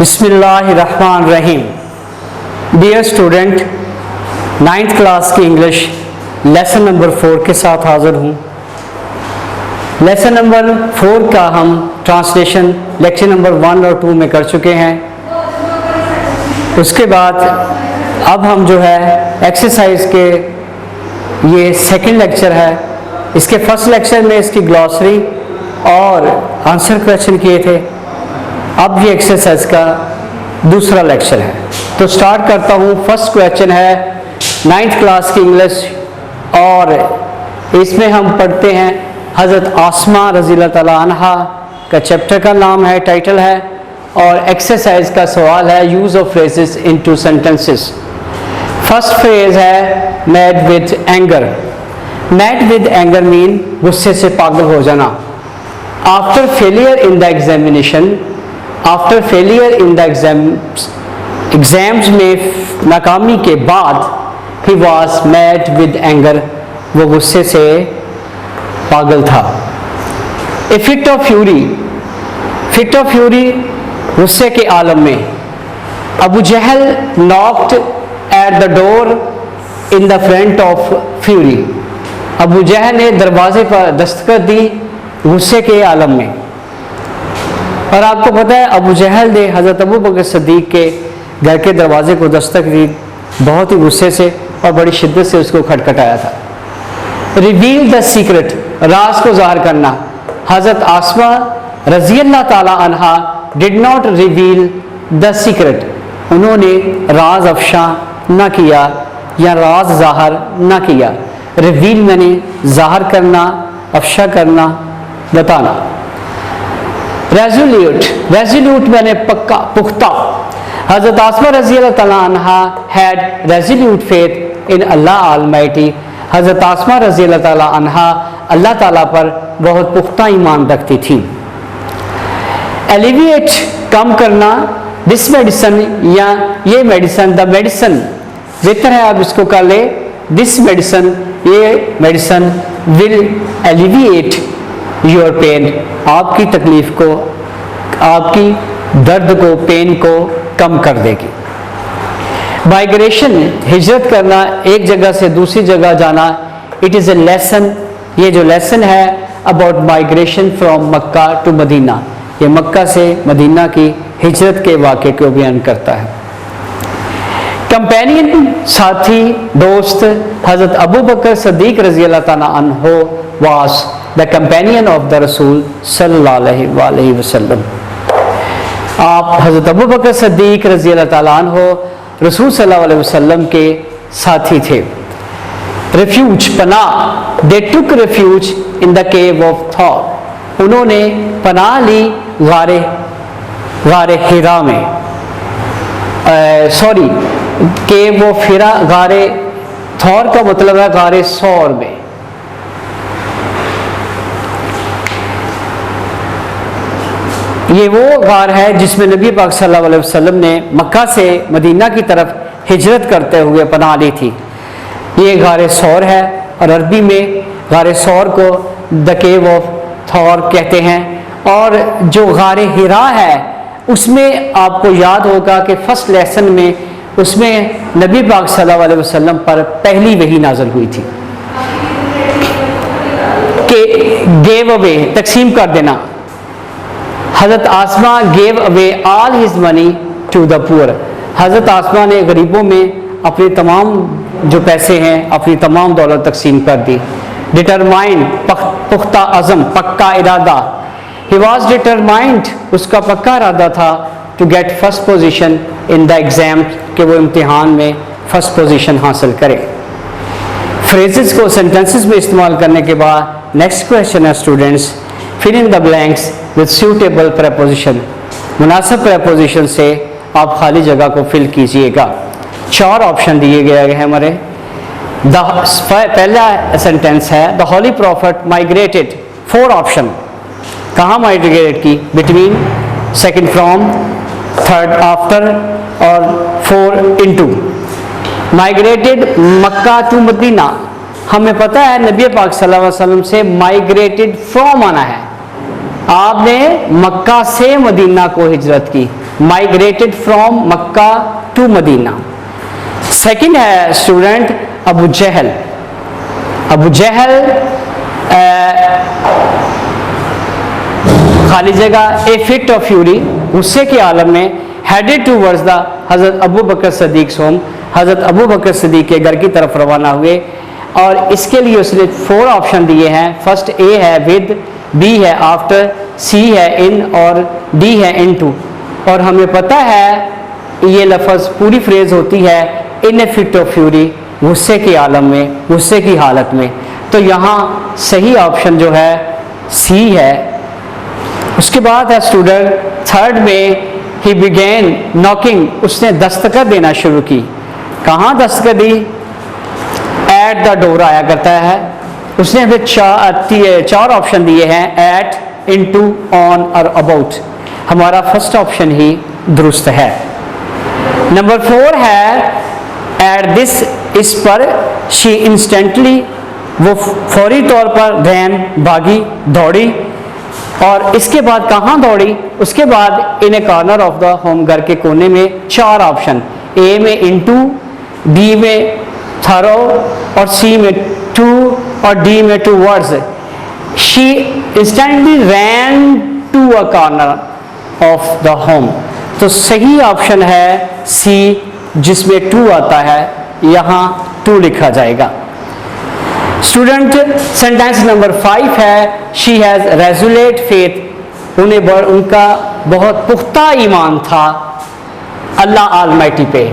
बिस्मिल्लाहिर्रहमानिर्रहीम। Dear student, 9th class की English lesson number 4 के साथ हाज़िर हूँ। लेसन नंबर 4 का हम ट्रांसलेशन लेक्चर नंबर 1 और 2 में कर चुके हैं। उसके बाद अब हम जो है एक्सरसाइज के ये सेकंड लेक्चर है। इसके फर्स्ट लेक्चर में इसकी ग्लॉसरी और आंसर क्वेश्चन किए थे। अब ये एक्सरसाइज का दूसरा लेक्चर है, तो स्टार्ट करता हूँ। फर्स्ट क्वेश्चन है 9th क्लास की इंग्लिश और इसमें हम पढ़ते हैं हज़रत आसमा रज़ियल्लाहु ताला अन्हा का चैप्टर का नाम है, टाइटल है, और एक्सरसाइज का सवाल है use of phrases into sentences. First phrase है mad with anger. Mad with anger mean गुस्से से पागल हो जाना। After failure in the examination, after failure in the exams में नाकामी के बाद he was mad with anger, वो गुस्से से पागल था। A fit of fury, fit of fury गुस्से के आलम में। Abu Jahl knocked at the door in the front of fury, Abu जहल ने दरवाजे पर दस्तक दी गुस्से के आलम में। और आपको पता है अबू जहल ने हज़रत अबू बकर सिद्दीक़ के घर के दरवाजे को दस्तक दी बहुत ही गुस्से से और बड़ी शिद्दत से उसको खटखटाया था। रिवील द सीक्रेट, राज को ज़ाहिर करना। हज़रत आसमा रज़ियल्लाहु ताला अन्हा did not reveal the secret, उन्होंने राज अफशा ना किया या राज ज़ाहिर ना किया। रिवील मैंने ज़ाहिर करना, अफशा करना, बताना। रेज़ोल्यूट, रेज़ोल्यूट मैंने पक्का, पुख्ता। हज़रत आसमा रज़ियल्लाहु ताला अन्हा had resolute faith in Allah almighty, हज़रत आसमा रज़ियल्लाहु ताला अन्हा अल्लाह ताला पर बहुत पुख्ता ईमान रखती थी। एलिविएट, कम करना। दिस मेडिसन, या ये मेडिसन, द मेडिसन, बेहतर है आप इसको कर ले। दिस मेडिसन, ये medicine will alleviate your pain, आपकी तकलीफ को, आपकी दर्द को, पेन को कम कर देगी। माइग्रेशन, हिजरत करना, एक जगह से दूसरी जगह जाना। इट इज़ ए लेसन, ये जो लेसन है about migration from Mecca to Medina, ये मक्का से मदीना की हिजरत के वाक़े को बयान करता है। कंपेनियन, साथी, दोस्त। हज़रत अबू बकर सिद्दीक़ रज़ियल्लाहु ताला अन्हु was the companion of the रसूल सल्लल्लाहु अलैहि वसल्लम। आप हज़रत अबू बकर सिद्दीक़ रज़ियल्लाहु ताला अन्हु रसूल सल्लल्लाहु अलैहि वसल्लम के साथी थे। रिफ्यूज, पनाह। They took refuge in the cave of Thawr, उन्होंने पनाह ली गारे हिरा में, सॉरी केव ऑफ हिरा, गारे थौर का मतलब है गारे सौर में। ये वो गार है जिसमें नबी पाक सल्लल्लाहु अलैहि वसल्लम ने मक्का से मदीना की तरफ हिजरत करते हुए पनाह ली थी। ये गारे सौर है और अरबी में गारे सौर को द केव ऑफ थौर कहते हैं। और जो गारे हिरा है उसमें आपको याद होगा कि फर्स्ट लेसन में उसमें नबी पाक सल्लल्लाहु अलैहि वसल्लम पर पहली वही नाज़िल हुई थी कि गेव अवे, तकसीम कर देना। हज़रत Asma gave away all his money to the poor, हज़रत आसमा ने गरीबों में अपने तमाम जो पैसे हैं, अपनी तमाम दौलत तकसीम कर दी। डिटरमाइंड, पुख्ता अज़म, पक्का इरादा। ही वॉज डिटरमाइंड, उसका पक्का इरादा था to get first position in the exam, कि वो इम्तिहान में फर्स्ट पोजीशन हासिल करे। फ्रेजेस को सेंटेंसेस में इस्तेमाल करने के बाद नेक्स्ट क्वेश्चन है students, fill in the blanks with suitable preposition, मुनासिब प्रेपोजिशन से आप खाली जगह को फिल कीजिएगा। 4 ऑप्शन दिए गए हैं हमारे। पहला सेंटेंस है the holy prophet migrated, 4 option. कहाँ माइग्रेट की? Between, second from, third after और 4 into. Migrated Mecca to Medina, हमें पता है नबी पाक सल्लल्लाहु अलैहि वसल्लम से माइग्रेटेड फ्रॉम आना है। आपने मक्का से मदीना को हिजरत की, migrated from Mecca to Medina. Second है student Abu Jahl. Abu Jahl खाली जगह ए फिट ऑफ फ्यूरी, गुस्से के आलम में, हेडेड टूवर्ड्स द हज़रत अबू बकर सदीक होम, हज़रत अबू बकर सदीक के घर की तरफ रवाना हुए। और इसके लिए उसने 4 ऑप्शन दिए हैं। फर्स्ट ए है विद, बी है आफ्टर, सी है इन और डी है इनटू। और हमें पता है ये लफ्ज़ पूरी फ्रेज होती है इन ए फिट ऑफ फ्यूरी, गुस्से के आलम में, गुस्से की हालत में। तो यहाँ सही ऑप्शन जो है सी है। उसके बाद है स्टूडेंट थर्ड में ही बिगेन नॉकिंग, उसने दस्तक देना शुरू की। कहाँ दस्तक दी? एट द डोर आया करता है। उसने हमें 4 ऑप्शन दिए हैं, एट, इनटू, ऑन और अबाउट। हमारा फर्स्ट ऑप्शन ही दुरुस्त है। नंबर 4 है एट दिस, इस पर, शी इंस्टेंटली, वो फौरी तौर पर, रैन, भागी, दौड़ी। और इसके बाद कहाँ दौड़ी? उसके बाद इन ए कॉर्नर ऑफ द होम, घर के कोने में। 4 ऑप्शन, ए में इनटू, बी में थरो और सी में टू और डी में towards. She instantly ran to a corner of the home. तो सही ऑप्शन है सी, जिसमें 2 आता है, यहाँ 2 लिखा जाएगा। स्टूडेंट सेंटेंस नंबर 5 है शी हैज़ रेजुलेट फेथ, उनका बहुत पुख्ता ईमान था अल्लाह आलमाइटी पे।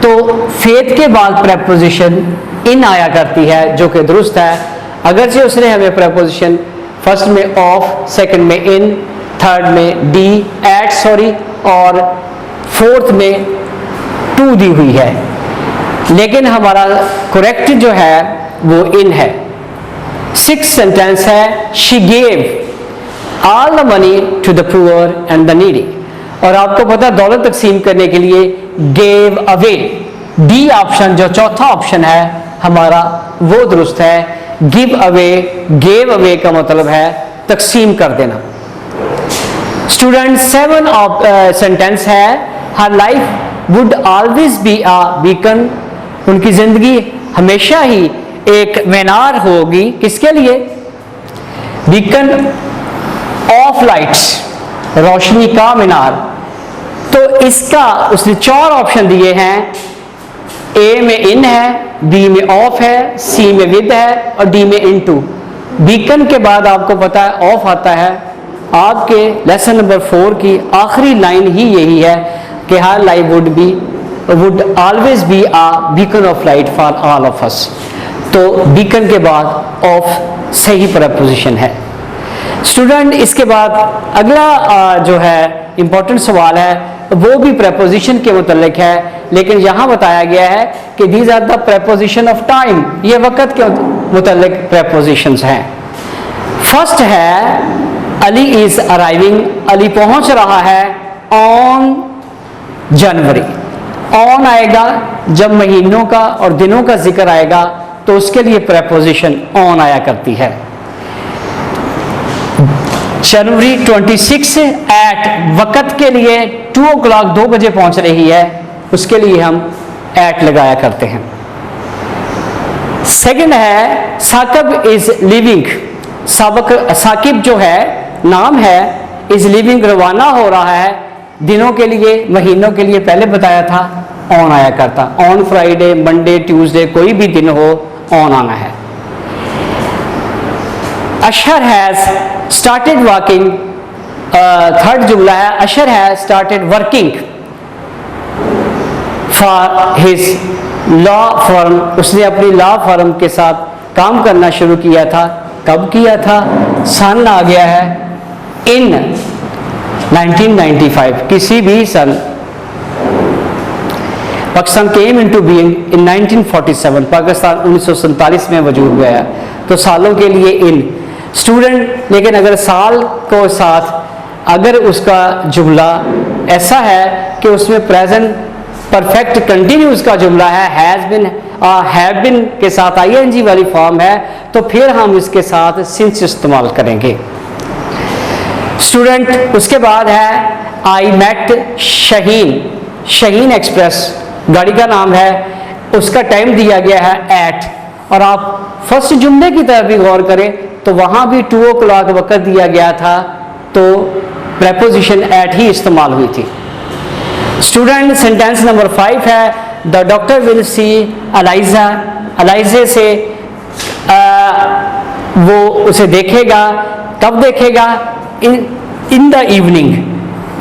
तो फेथ के बाद प्रेपोजिशन इन आया करती है, जो कि दुरुस्त है। अगरचे उसने हमें प्रेपोजिशन फर्स्ट में ऑफ, सेकंड में इन, थर्ड में डी, एट सॉरी, और फोर्थ में 2 दी हुई है, लेकिन हमारा करेक्ट जो है वो इन है। 6th सेंटेंस है she gave all the money to the poor and the needy. और आपको पता है दौलत तकसीम करने के लिए गेव अवे, डी ऑप्शन जो चौथा ऑप्शन है हमारा वो दुरुस्त है। गिव अवे, गेव अवे का मतलब है तकसीम कर देना। स्टूडेंट 7 सेंटेंस है हर life would always be a beacon, उनकी जिंदगी हमेशा ही एक मीनार होगी। किसके लिए? बीकन ऑफ लाइट्स, रोशनी का मीनार। तो इसका उसने 4 ऑप्शन दिए हैं, ए में इन है, बी में ऑफ है, सी में विद है और डी में इनटू। बीकन के बाद आपको पता है ऑफ आता है। आपके लेसन नंबर 4 की आखिरी लाइन ही यही है कि हर life would always be a beacon of light for all of us. तो बीकन के बाद ऑफ सही प्रपोजिशन है। स्टूडेंट इसके बाद अगला जो है इंपॉर्टेंट सवाल है वो भी प्रपोजिशन के मुतल्लिक है, लेकिन यहाँ बताया गया है कि these are the proposition of time, ये वक़्त के मुतल्लिक प्रपोजिशंस हैं। फर्स्ट है अली इज अराइविंग, अली पहुंच रहा है ऑन जनवरी। ऑन आएगा जब महीनों का और दिनों का जिक्र आएगा तो उसके लिए प्रपोजिशन ऑन आया करती है। जनवरी 26 एट, वक़्त के लिए 2 o'clock 2 बजे पहुंच रही है, उसके लिए हम एट लगाया करते हैं। सेकंड है साकिब इज लिविंग, साकिब जो है नाम है, इज लिविंग रवाना हो रहा है। दिनों के लिए महीनों के लिए पहले बताया था ऑन आया करता। ऑन फ्राइडे, मंडे, ट्यूसडे कोई भी दिन हो ऑन आना है। Ashhar has started working, third जुमला है Ashhar has started working for his law firm, उसने अपनी लॉ फर्म के साथ काम करना शुरू किया था। कब किया था? सन आ गया है इन 1995, किसी भी सन। Pakistan came into being in 1947, Pakistan 1947 में वजूद में आया। तो सालों के लिए इन स्टूडेंट, लेकिन अगर साल को साथ अगर उसका जुमला ऐसा है कि उसमें प्रेजेंट परफेक्ट कंटिन्यूस का जुमला है, हैज बिन हैव बिन के साथ आईएनजी वाली फॉर्म है, तो फिर हम इसके साथ सिंस इस्तेमाल करेंगे। स्टूडेंट उसके बाद है आई मेट शहीन एक्सप्रेस गाड़ी का नाम है, उसका टाइम दिया गया है एट, और आप फर्स्ट जुमले की तरफ भी गौर करें तो वहां भी 2 o'clock वक्त दिया गया था, तो प्रेपोजिशन एट ही इस्तेमाल हुई थी। स्टूडेंट सेंटेंस नंबर 5 है, the doctor will see Aliza, अलाइजे से वो उसे देखेगा, कब देखेगा? In the evening,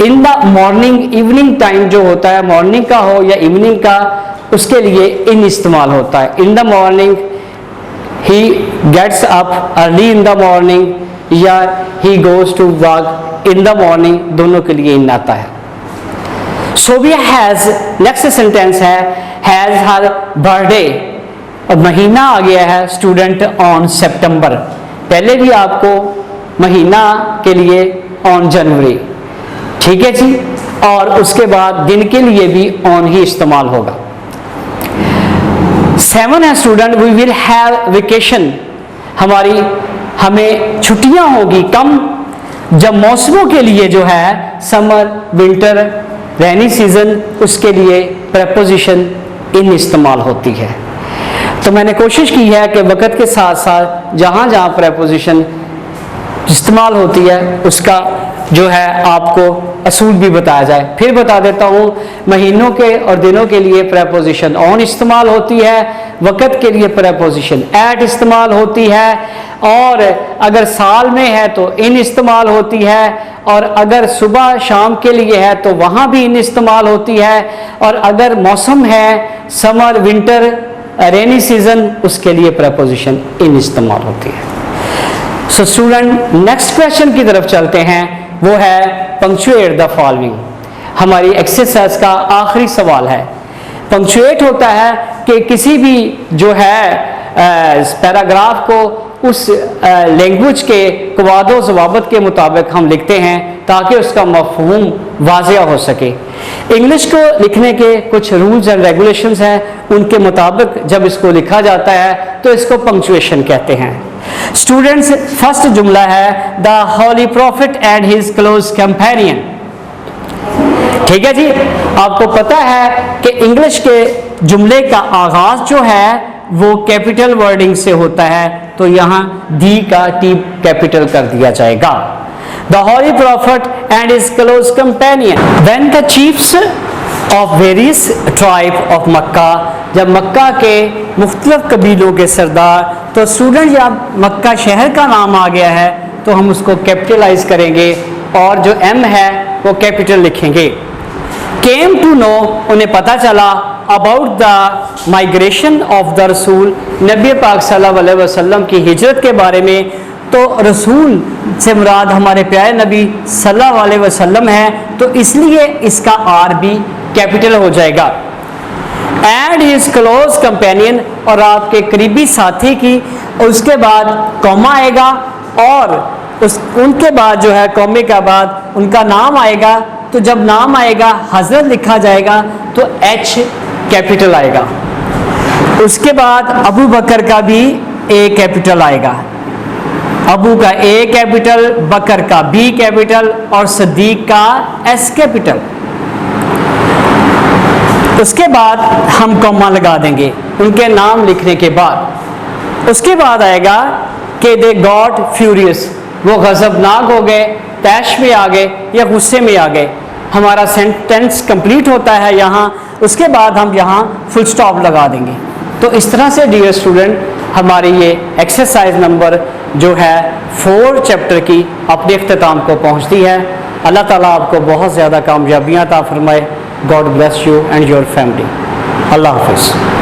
in the morning, evening time जो होता है मॉर्निंग का हो या इवनिंग का, उसके लिए इन इस्तेमाल होता है। In the morning, he gets up early in the morning, या he goes to work in the morning, दोनों के लिए इन आता है। सोबिया हैज, नेक्स्ट सेंटेंस है, हैज हर बर्थडे, और महीना आ गया है स्टूडेंट ऑन सितंबर, पहले भी आपको महीना के लिए ऑन जनवरी, ठीक है जी, और उसके बाद दिन के लिए भी ऑन ही इस्तेमाल होगा। 7 है student, we will have vacation, हमें छुट्टियां होगी कम, जब मौसमों के लिए जो है समर, विंटर, रेनी सीजन, उसके लिए प्रेपोजिशन इन इस्तेमाल होती है। तो मैंने कोशिश की है कि वक्त के साथ साथ जहां जहां प्रेपोजिशन इस्तेमाल होती है उसका जो है आपको असूल भी बताया जाए। फिर बता देता हूँ, महीनों के और दिनों के लिए प्रेपोजिशन ऑन इस्तेमाल होती है, वक़्त के लिए प्रेपोजिशन एट इस्तेमाल होती है, और अगर साल में है तो इन इस्तेमाल होती है, और अगर सुबह शाम के लिए है तो वहाँ भी इन इस्तेमाल होती है, और अगर मौसम है समर, विंटर, रेनी सीजन, उसके लिए प्रेपोजिशन इन इस्तेमाल होती है। सो स्टूडेंट, नेक्स्ट क्वेश्चन की तरफ चलते हैं, वो है पंक्चुएट द फॉलोइंग। हमारी एक्सरसाइज का आखिरी सवाल है। पंक्चुएट होता है कि किसी भी जो है पैराग्राफ को उस लैंग्वेज के कवायद ज़वाबित के मुताबिक हम लिखते हैं ताकि उसका मफ़हूम वाज़िया हो सके। इंग्लिश को लिखने के कुछ रूल्स एंड रेगुलेशंस हैं, उनके मुताबिक जब इसको लिखा जाता है तो इसको पंक्चुएशन कहते हैं। स्टूडेंट्स, फर्स्ट जुमला है the holy prophet and his close companion, ठीक है जी। आपको पता है कि इंग्लिश के जुमले का आगाज जो है वो कैपिटल वर्डिंग से होता है, तो यहाँ दी का टी कैपिटल कर दिया जाएगा। The holy prophet and his close companion when the chiefs of various tribe of Mecca, जब मक्का के मुख्तलिफ कबीलों के सरदार, तो स्टूडेंट जब मक्का शहर का नाम आ गया है तो हम उसको कैपिटलाइज करेंगे और जो एम है वो कैपिटल लिखेंगे। केम टू नो, उन्हें पता चला, about the migration of the रसूल, नबी पाक सल्लल्लाहु अलैहि वसल्लम की हिजरत के बारे में, तो रसूल से मुराद हमारे प्यारे नबी सल्लल्लाहु अलैहि वसल्लम है, तो इसलिए इसका आर भी कैपिटल हो जाएगा। एंड हिज क्लोज कंपेनियन, और आपके करीबी साथी की, उसके बाद कॉमा आएगा, और उनके बाद जो है कॉमे के बाद उनका नाम आएगा, तो जब नाम आएगा हजरत लिखा जाएगा तो एच कैपिटल आएगा। उसके बाद अबू बकर का भी ए कैपिटल आएगा, अबू का ए कैपिटल, बकर का बी कैपिटल, और सदीक का एस कैपिटल। उसके बाद हम कॉमा लगा देंगे उनके नाम लिखने के बाद। उसके बाद आएगा कि दे गॉट फ्यूरियस, वो गजबनाक हो गए, तैश में आ गए या गुस्से में आ गए। हमारा सेंटेंस कंप्लीट होता है यहाँ, उसके बाद हम यहाँ फुल स्टॉप लगा देंगे। तो इस तरह से डियर स्टूडेंट हमारी ये एक्सरसाइज नंबर जो है 4 चैप्टर की अपने इख्तिताम को पहुँचती है। अल्लाह ताला आपको बहुत ज़्यादा कामयाबियाँ अता फरमाए। God bless you and your family. अल्लाह हाफिज़।